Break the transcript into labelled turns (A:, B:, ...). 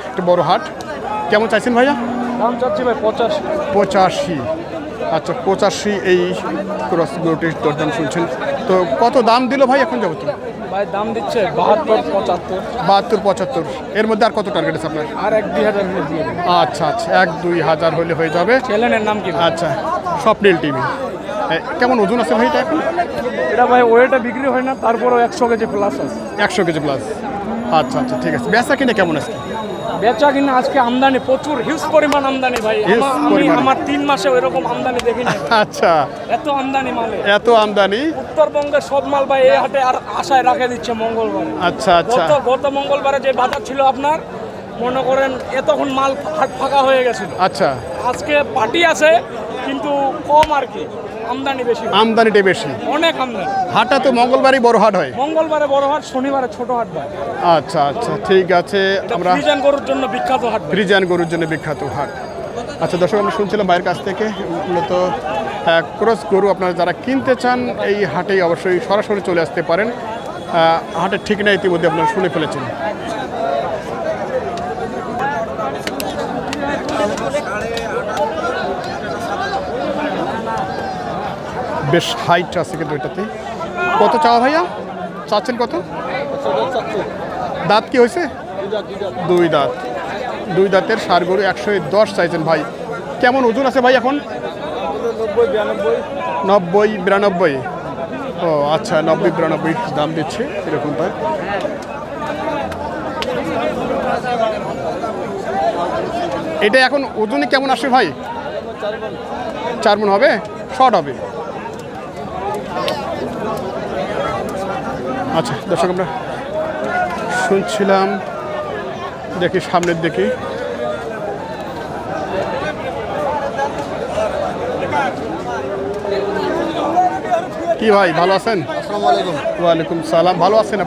A: একটা বড় হাট। কেমন চাইছেন ভাইয়া?
B: দাম চাচ্ছি ভাই 85।
A: 85। আচ্ছা 85 এই ক্রস গরুটির দরদাম শুনছেন। তো কত দাম দিল ভাই এখন যাবত?
B: ভাই দাম দিচ্ছে 72 75।
A: 72 75। এর মধ্যে আর কত টার্গেট আছে আপনার?
B: আর 1-2 হাজার দিয়ে দেবেন।
A: আচ্ছা আচ্ছা 1-2 হাজার হলে হয়ে যাবে।
B: চ্যানেলের নাম কি?
A: আচ্ছা স্বপ্নিল টিভি। কেমন ওজন আছে ভাই এটা এখন?
B: এটা ভাই ওয়েটা বিক্রি হয় না, তারপরেও 100 কেজি প্লাস আছে।
A: 100 কেজি প্লাস। আচ্ছা আচ্ছা ঠিক আছে। বেচা কিনে কেমন আছে?
B: বেচা কিনা আজকে আমদানি প্রচুর, হিউজ পরিমাণ আমদানি ভাই।
A: Huge পরিমাণ।
B: আমার 3 মাসে ওইরকম আমদানি দেখিনি।
A: আচ্ছা
B: এত আমদানি মালে,
A: এত আমদানি।
B: উত্তরবঙ্গের সব মাল ভাই এই হাটে আর আশায় রাখে দিচ্ছে মঙ্গলবার।
A: আচ্ছা আচ্ছা
B: গত মঙ্গলবারে যে বাজার ছিল আপনার, মনে করেন এতক্ষণ মাল হাট ফাঁকা হয়ে গেছিল।
A: আচ্ছা
B: আজকে পার্টি আছে কিন্তু কম আর কি, আমদানি বেশি।
A: আমদানিটা বেশি।
B: অনেক আমদানি।
A: হাটটা তো মঙ্গলবারই বড় হাট হয়।
B: মঙ্গলবারে বড় হাট, শনিবারে ছোট হাট ভাই।
A: আচ্ছা আচ্ছা ঠিক আছে। আমরা
B: ফ্রিজিয়ান গরুর জন্য বিখ্যাত হাট ভাই।
A: ফ্রিজিয়ান গরুর জন্য বিখ্যাত হাট। আচ্ছা দর্শক আমরা শুনছিলাম ভাইয়ের কাছ থেকে মূলত ক্রস গরু আপনারা যারা কিনতে চান এই হাটেই অবশ্যই সরাসরি চলে আসতে পারেন। হাটের ঠিকানা ইতিমধ্যে আপনারা শুনে ফেলেছেন। বেশ হাইট আছে কিন্তু এটাতে। কত চাওয়া ভাইয়া? চাচ্ছেন কত? দাঁত কি হয়েছে? 2 দাঁত। 2 দাঁতের ষাঁড় গরু 110 চাইছেন ভাই। কেমন ওজন আছে ভাই এখন? 90 92। ও আচ্ছা 90 92 দাম দিচ্ছে এরকম তাই। এটা এখন ওজনে কেমন আসবে ভাই? 4 মণ হবে? শর্ট হবে। আচ্ছা দর্শক আমরা শুনছিলাম, দেখি সামনের দিকে। কি ভাই ভালো আছেন?
C: আসসালামু আলাইকুম।
A: ওয়ালাইকুম সালাম। ভালো আছেন?